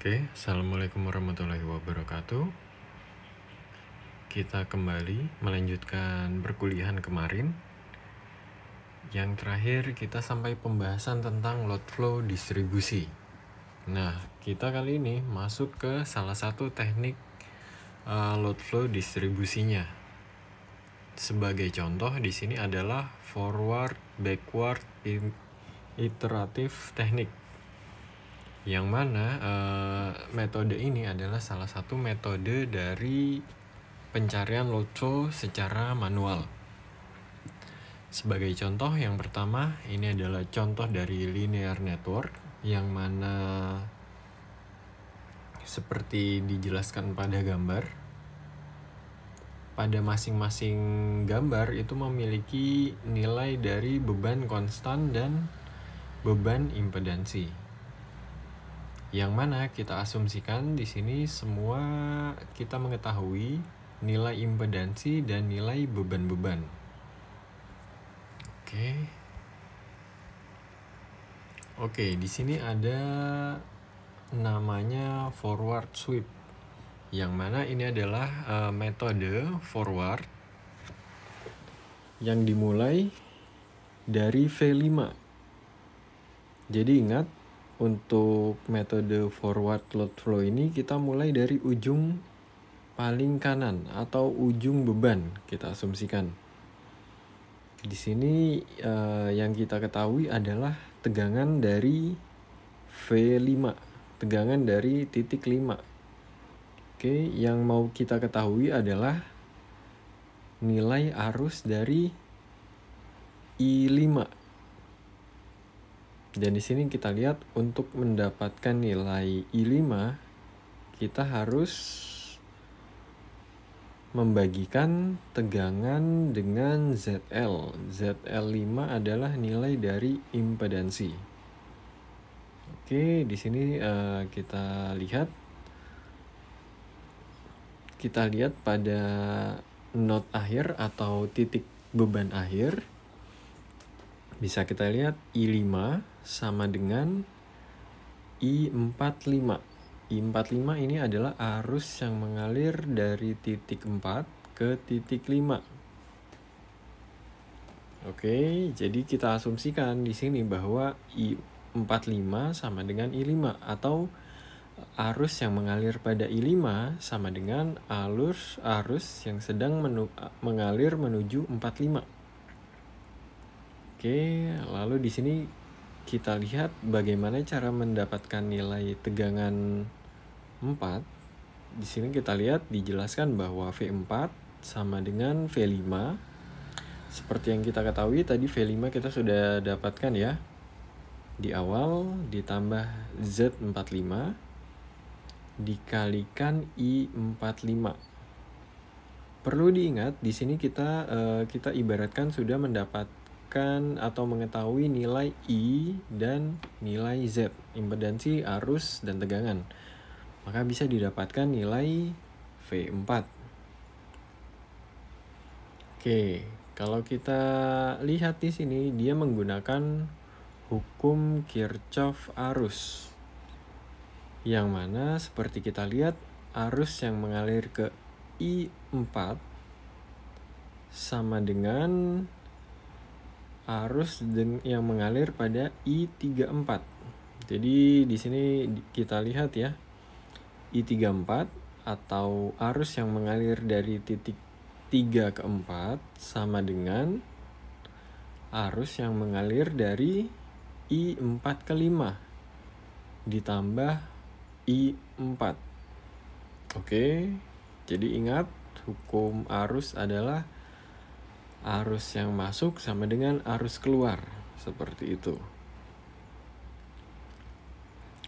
Oke, Assalamualaikum warahmatullahi wabarakatuh. Kita kembali melanjutkan perkuliahan kemarin. Yang terakhir kita sampai pembahasan tentang load flow distribusi. Nah, kita kali ini masuk ke salah satu teknik load flow distribusinya. Sebagai contoh di sini adalah forward backward iterative teknik. Yang mana metode ini adalah salah satu metode dari pencarian load flow secara manual. Sebagai contoh yang pertama, ini adalah contoh dari linear network yang mana seperti dijelaskan pada gambar. Pada masing-masing gambar itu memiliki nilai dari beban konstan dan beban impedansi. Yang mana kita asumsikan di sini semua kita mengetahui nilai impedansi dan nilai beban-beban. Oke, di sini ada namanya forward sweep. Yang mana ini adalah metode forward yang dimulai dari V5. Jadi ingat, untuk metode forward load flow ini kita mulai dari ujung paling kanan atau ujung beban kita asumsikan. Di sini yang kita ketahui adalah tegangan dari V5, tegangan dari titik 5. Oke, yang mau kita ketahui adalah nilai arus dari I5. Dan di sini kita lihat untuk mendapatkan nilai I5 kita harus membagikan tegangan dengan ZL. ZL5 adalah nilai dari impedansi. Oke, di sini kita lihat pada node akhir atau titik beban akhir. Bisa kita lihat I5 sama dengan I45. I45 ini adalah arus yang mengalir dari titik 4 ke titik 5. Oke, jadi kita asumsikan di sini bahwa I45 sama dengan I5 atau arus yang mengalir pada I5 sama dengan arus yang sedang mengalir menuju 45. Oke, lalu di sini kita lihat bagaimana cara mendapatkan nilai tegangan 4. Di sini kita lihat dijelaskan bahwa V4 sama dengan V5. Seperti yang kita ketahui tadi V5 kita sudah dapatkan ya di awal, ditambah Z45 dikalikan I45. Perlu diingat di sini kita ibaratkan sudah mendapatkan atau mengetahui nilai I dan nilai Z, impedansi, arus, dan tegangan. Maka bisa didapatkan nilai V4. Oke, kalau kita lihat di sini dia menggunakan hukum Kirchhoff arus. Yang mana seperti kita lihat arus yang mengalir ke I4 sama dengan arus yang mengalir pada I34. Jadi di sini kita lihat ya, I34 atau arus yang mengalir dari titik 3 ke 4 sama dengan arus yang mengalir dari I4 ke 5 ditambah I4. Oke, jadi ingat hukum arus adalah arus yang masuk sama dengan arus keluar, seperti itu.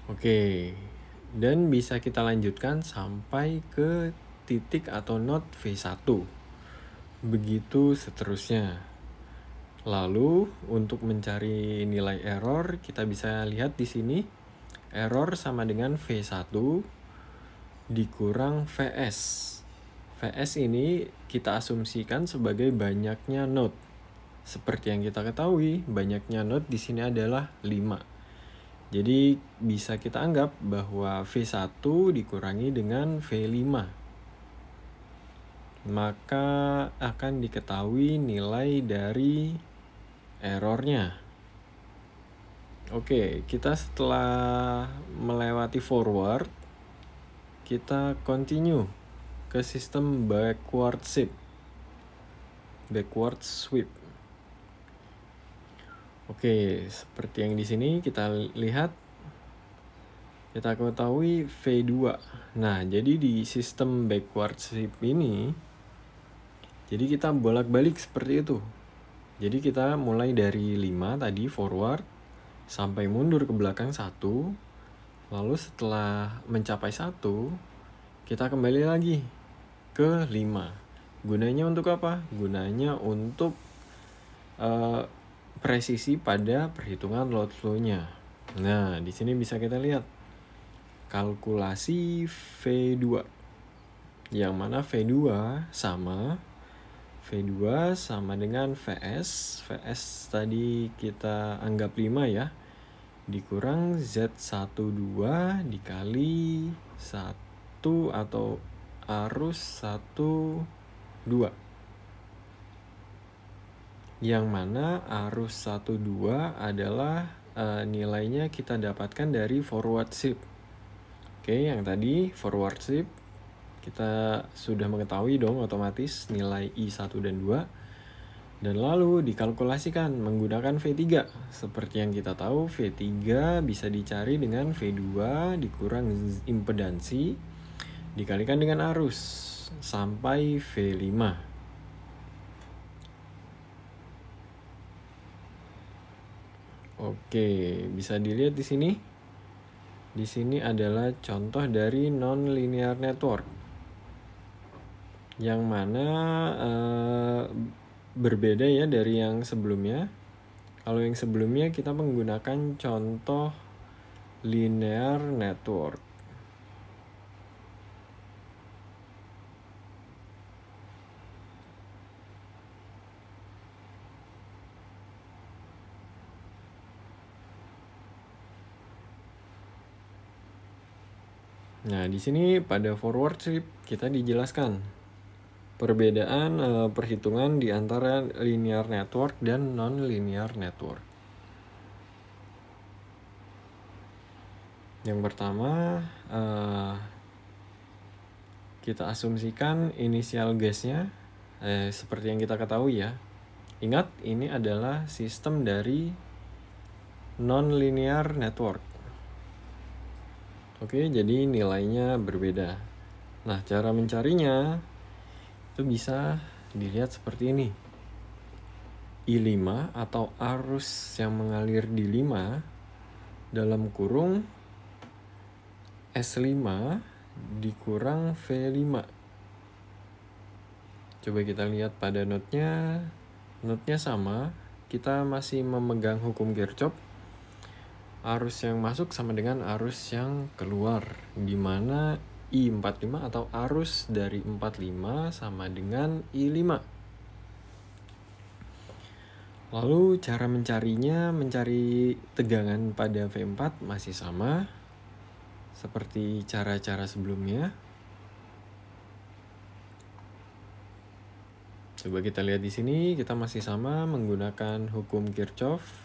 Oke, dan bisa kita lanjutkan sampai ke titik atau node V1. Begitu seterusnya. Lalu untuk mencari nilai error, kita bisa lihat di sini error sama dengan V1 dikurang Vs. Vs ini kita asumsikan sebagai banyaknya node. Seperti yang kita ketahui, banyaknya node di sini adalah 5. Jadi bisa kita anggap bahwa V1 dikurangi dengan V5. Maka akan diketahui nilai dari errornya. Oke, kita setelah melewati forward, kita continue ke sistem backward sweep. Oke, seperti yang di sini kita lihat, kita ketahui V2. Nah, jadi di sistem backward sweep ini, jadi kita bolak-balik seperti itu. Jadi kita mulai dari 5 tadi forward, sampai mundur ke belakang 1, lalu setelah mencapai 1, kita kembali lagi ke 5. Gunanya untuk apa? Gunanya untuk presisi pada perhitungan load flow-nya. Nah, di sini bisa kita lihat kalkulasi V2. Yang mana V2 sama dengan VS. VS tadi kita anggap 5 ya. Dikurang Z12 dikali 1 atau arus 1, 2. Yang mana arus 1, 2 adalah nilainya kita dapatkan dari forward sweep. Oke, yang tadi forward sweep kita sudah mengetahui dong otomatis nilai I1 dan 2. Dan lalu dikalkulasikan menggunakan V3. Seperti yang kita tahu, V3 bisa dicari dengan V2 dikurang impedansi dikalikan dengan arus sampai V5. Oke, bisa dilihat di sini. Di sini adalah contoh dari non-linear network. Yang mana berbeda ya dari yang sebelumnya. Kalau yang sebelumnya kita menggunakan contoh linear network. Nah, di sini pada forward sweep kita dijelaskan perbedaan perhitungan di antara linear network dan non-linear network. Yang pertama, kita asumsikan inisial gasnya seperti yang kita ketahui ya. Ingat, ini adalah sistem dari non-linear network. Oke, jadi nilainya berbeda. Nah, cara mencarinya itu bisa dilihat seperti ini. I5 atau arus yang mengalir di 5 dalam kurung S5 dikurang V5. Coba kita lihat pada notnya. Notnya sama, kita masih memegang hukum Kirchhoff. Arus yang masuk sama dengan arus yang keluar, di mana I45 atau arus dari 45 sama dengan I5. Lalu cara mencarinya, mencari tegangan pada V4 masih sama seperti cara-cara sebelumnya. Coba kita lihat di sini, kita masih sama menggunakan hukum Kirchhoff.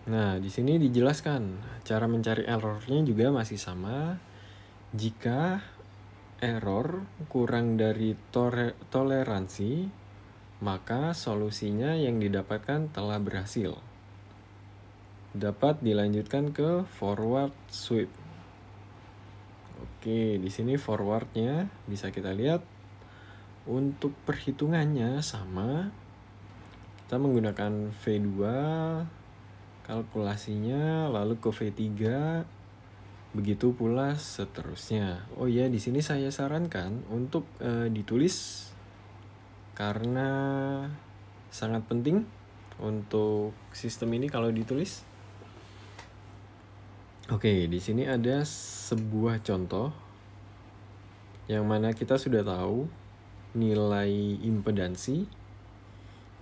Nah, di sini dijelaskan cara mencari errornya juga masih sama. Jika error kurang dari toleransi, maka solusinya yang didapatkan telah berhasil. Dapat dilanjutkan ke forward sweep. Oke, di sini forwardnya bisa kita lihat. Untuk perhitungannya sama. Kita menggunakan V2, kalkulasinya, lalu ke V3, begitu pula seterusnya. Oh ya, di sini saya sarankan untuk ditulis karena sangat penting untuk sistem ini kalau ditulis. Oke, di sini ada sebuah contoh yang mana kita sudah tahu nilai impedansi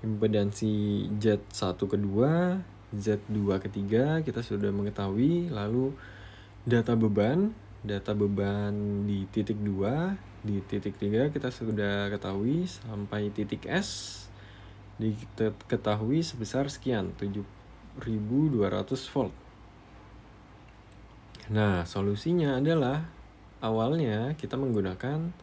impedansi Z1 ke 2, Z2 ke 3 kita sudah mengetahui. Lalu data beban di titik 2, di titik 3 kita sudah ketahui, sampai titik S diketahui sebesar sekian, 7200 volt. Nah, solusinya adalah awalnya kita menggunakan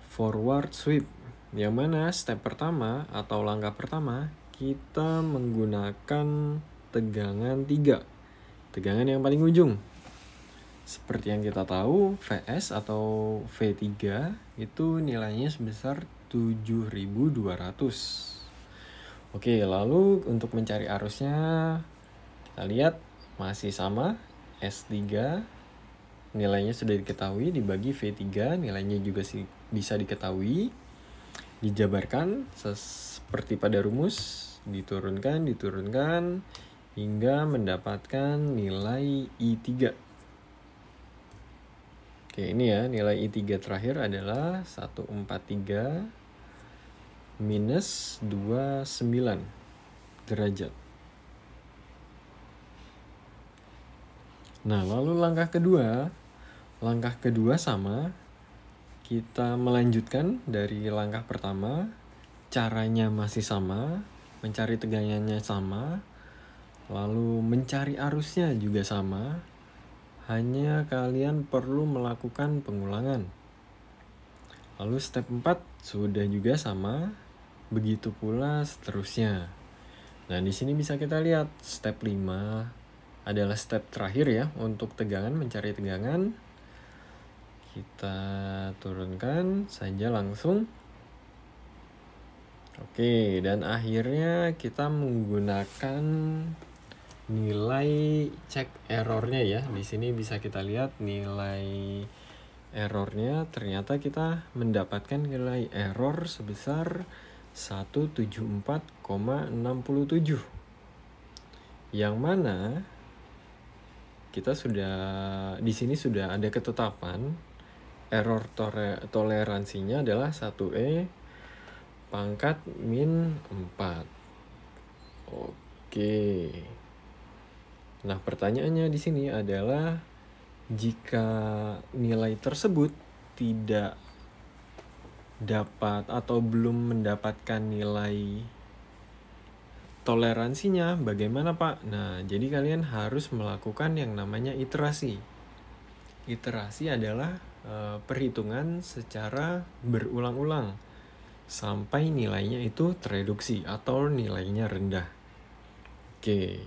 forward sweep, yang mana step pertama atau langkah pertama kita menggunakan tegangan 3, tegangan yang paling ujung. Seperti yang kita tahu, VS atau V3 itu nilainya sebesar 7200. Oke, lalu untuk mencari arusnya kita lihat masih sama, S3 nilainya sudah diketahui, dibagi V3 nilainya juga bisa diketahui, dijabarkan seperti pada rumus, diturunkan hingga mendapatkan nilai I3. Oke, ini ya, nilai I3 terakhir adalah 143 minus 29 derajat. Nah, lalu langkah kedua sama, kita melanjutkan dari langkah pertama, caranya masih sama, mencari tegangannya sama, lalu mencari arusnya juga sama, hanya kalian perlu melakukan pengulangan. Lalu step 4 sudah juga sama, begitu pula seterusnya. Nah, di sini bisa kita lihat step 5 adalah step terakhir ya untuk tegangan, mencari tegangan. Kita turunkan saja langsung. Oke, dan akhirnya kita menggunakan nilai cek errornya ya. Di sini bisa kita lihat nilai errornya, ternyata kita mendapatkan nilai error sebesar 174,67, yang mana kita di sini sudah ada ketetapan error toleransinya adalah 1E pangkat min 4. Oke. Nah, pertanyaannya di sini adalah jika nilai tersebut tidak dapat atau belum mendapatkan nilai toleransinya, bagaimana Pak? Nah, jadi kalian harus melakukan yang namanya iterasi. Iterasi adalah perhitungan secara berulang-ulang sampai nilainya itu tereduksi atau nilainya rendah. Oke.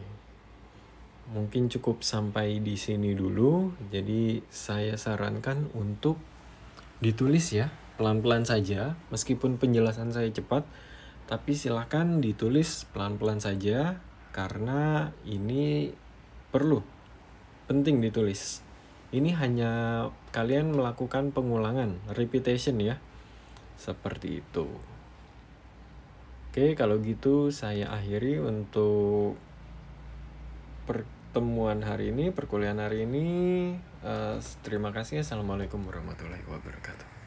Mungkin cukup sampai di sini dulu. Jadi saya sarankan untuk ditulis ya, pelan-pelan saja, meskipun penjelasan saya cepat, tapi silakan ditulis pelan-pelan saja, karena ini penting ditulis. Ini hanya kalian melakukan pengulangan, repetition ya, seperti itu. Oke, kalau gitu saya akhiri untuk pertemuan hari ini, perkuliahan hari ini. Terima kasih. Assalamualaikum warahmatullahi wabarakatuh.